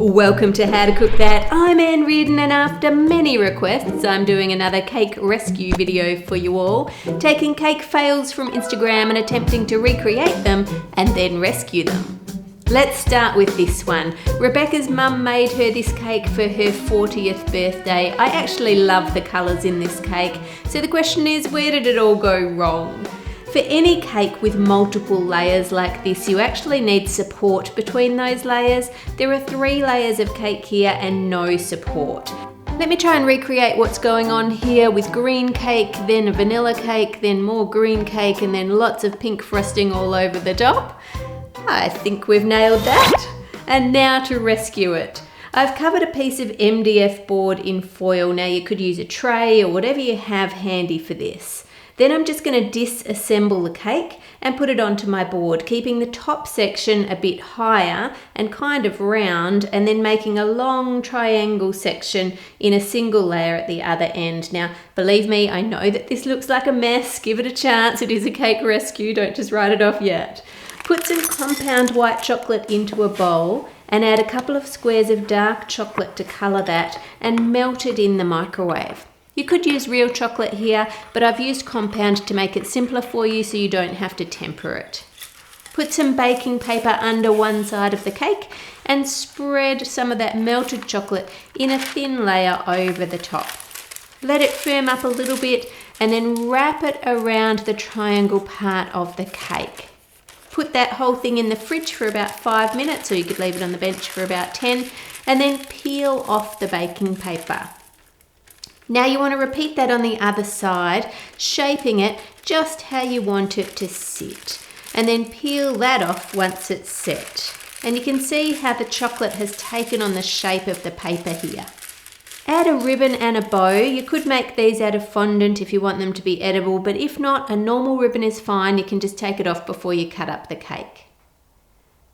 Welcome to How to Cook That. I'm Ann Reardon, and after many requests, I'm doing another cake rescue video for you all, taking cake fails from Instagram and attempting to recreate them and then rescue them. Let's start with this one. Rebecca's mum made her this cake for her 40th birthday. I actually love the colours in this cake, so the question is, where did it all go wrong? For any cake with multiple layers like this, you actually need support between those layers. There are 3 layers of cake here and no support. Let me try and recreate what's going on here with green cake, then a vanilla cake, then more green cake, and then lots of pink frosting all over the top. I think we've nailed that. And now to rescue it. I've covered a piece of MDF board in foil. Now you could use a tray or whatever you have handy for this. Then I'm just going to disassemble the cake and put it onto my board, keeping the top section a bit higher and kind of round, and then making a long triangle section in a single layer at the other end. Now, believe me, I know that this looks like a mess. Give it a chance. It is a cake rescue. Don't just write it off yet. Put some compound white chocolate into a bowl and add a couple of squares of dark chocolate to colour that and melt it in the microwave. You could use real chocolate here, but I've used compound to make it simpler for you so you don't have to temper it. Put some baking paper under one side of the cake and spread some of that melted chocolate in a thin layer over the top. Let it firm up a little bit and then wrap it around the triangle part of the cake. Put that whole thing in the fridge for about 5 minutes, or you could leave it on the bench for about 10, and then peel off the baking paper. Now you want to repeat that on the other side, shaping it just how you want it to sit. And then peel that off once it's set. And you can see how the chocolate has taken on the shape of the paper here. Add a ribbon and a bow. You could make these out of fondant if you want them to be edible, but if not, a normal ribbon is fine. You can just take it off before you cut up the cake.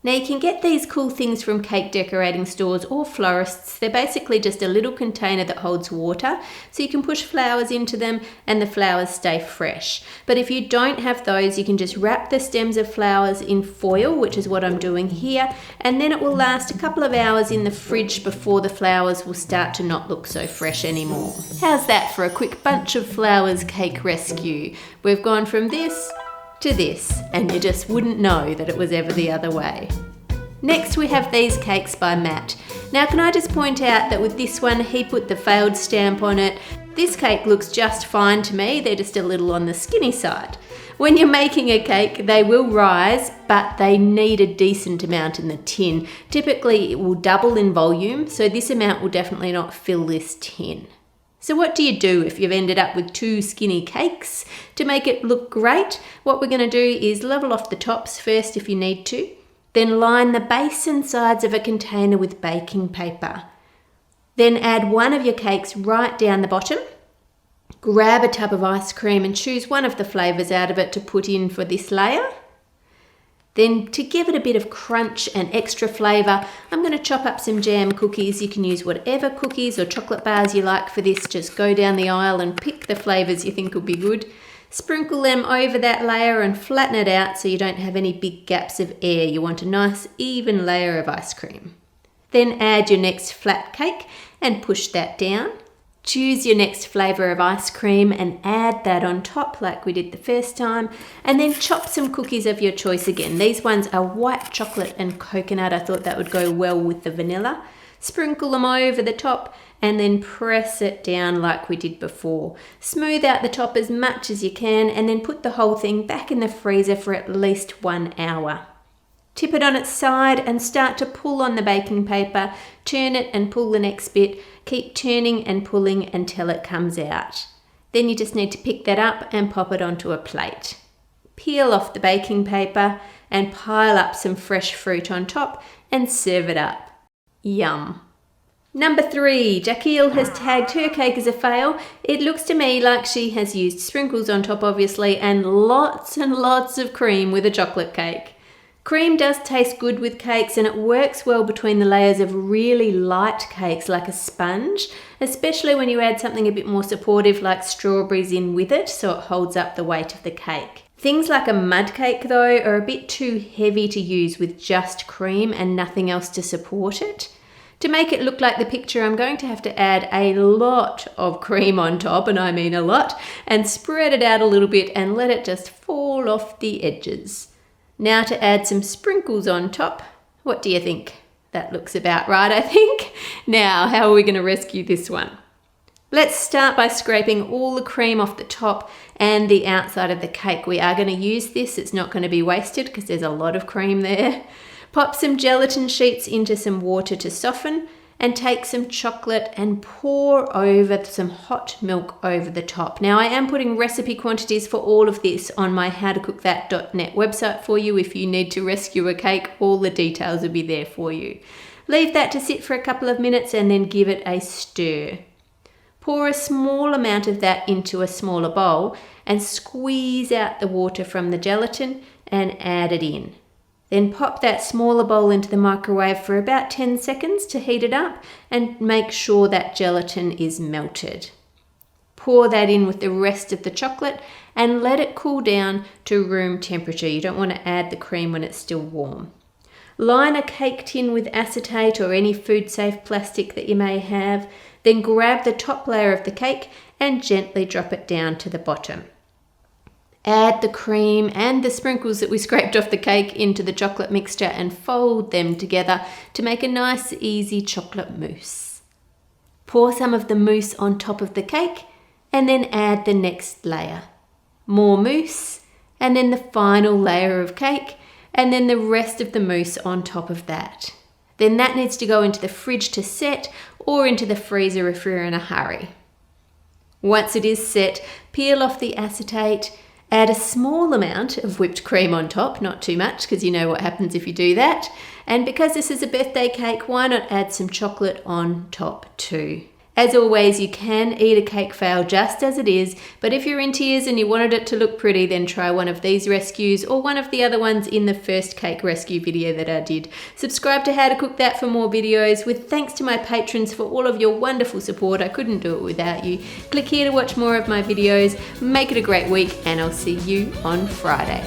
Now you can get these cool things from cake decorating stores or florists. They're basically just a little container that holds water, so you can push flowers into them and the flowers stay fresh. But if you don't have those, you can just wrap the stems of flowers in foil, which is what I'm doing here, and then it will last a couple of hours in the fridge before the flowers will start to not look so fresh anymore. How's that for a quick bunch of flowers cake rescue? We've gone from this to this, and you just wouldn't know that it was ever the other way. Next we have these cakes by Matt. Now can I just point out that with this one he put the failed stamp on it. This cake looks just fine to me, they're just a little on the skinny side. When you're making a cake, they will rise, but they need a decent amount in the tin. Typically it will double in volume, so this amount will definitely not fill this tin. So what do you do if you've ended up with 2 skinny cakes? To make it look great, what we're going to do is level off the tops first if you need to, then line the base and sides of a container with baking paper. Then add one of your cakes right down the bottom. Grab a tub of ice cream and choose one of the flavours out of it to put in for this layer. Then to give it a bit of crunch and extra flavour, I'm going to chop up some jam cookies. You can use whatever cookies or chocolate bars you like for this. Just go down the aisle and pick the flavours you think will be good. Sprinkle them over that layer and flatten it out so you don't have any big gaps of air. You want a nice even layer of ice cream. Then add your next flat cake and push that down. Choose your next flavour of ice cream and add that on top like we did the first time, and then chop some cookies of your choice again. These ones are white chocolate and coconut. I thought that would go well with the vanilla. Sprinkle them over the top and then press it down like we did before. Smooth out the top as much as you can and then put the whole thing back in the freezer for at least 1 hour. Tip it on its side and start to pull on the baking paper. Turn it and pull the next bit. Keep turning and pulling until it comes out. Then you just need to pick that up and pop it onto a plate. Peel off the baking paper and pile up some fresh fruit on top and serve it up. Yum. Number 3, Jacqueline has tagged her cake as a fail. It looks to me like she has used sprinkles on top obviously and lots of cream with a chocolate cake. Cream does taste good with cakes and it works well between the layers of really light cakes like a sponge, especially when you add something a bit more supportive like strawberries in with it so it holds up the weight of the cake. Things like a mud cake though are a bit too heavy to use with just cream and nothing else to support it. To make it look like the picture, I'm going to have to add a lot of cream on top, and I mean a lot, and spread it out a little bit and let it just fall off the edges. Now to add some sprinkles on top. What do you think? That looks about right, I think. Now, how are we going to rescue this one? Let's start by scraping all the cream off the top and the outside of the cake. We are going to use this. It's not going to be wasted because there's a lot of cream there. Pop some gelatin sheets into some water to soften, and take some chocolate and pour over some hot milk over the top. Now I am putting recipe quantities for all of this on my howtocookthat.net website for you. If you need to rescue a cake, all the details will be there for you. Leave that to sit for a couple of minutes and then give it a stir. Pour a small amount of that into a smaller bowl and squeeze out the water from the gelatin and add it in. Then pop that smaller bowl into the microwave for about 10 seconds to heat it up and make sure that gelatin is melted. Pour that in with the rest of the chocolate and let it cool down to room temperature. You don't want to add the cream when it's still warm. Line a cake tin with acetate or any food-safe plastic that you may have. Then grab the top layer of the cake and gently drop it down to the bottom. Add the cream and the sprinkles that we scraped off the cake into the chocolate mixture and fold them together to make a nice, easy chocolate mousse. Pour some of the mousse on top of the cake and then add the next layer. More mousse and then the final layer of cake and then the rest of the mousse on top of that. Then that needs to go into the fridge to set or into the freezer if you're in a hurry. Once it is set, peel off the acetate. Add a small amount of whipped cream on top, not too much because you know what happens if you do that. And because this is a birthday cake, why not add some chocolate on top too? As always, you can eat a cake fail just as it is, but if you're in tears and you wanted it to look pretty, then try one of these rescues or one of the other ones in the first cake rescue video that I did. Subscribe to How to Cook That for more videos. With thanks to my patrons for all of your wonderful support. I couldn't do it without you. Click here to watch more of my videos. Make it a great week, and I'll see you on Friday.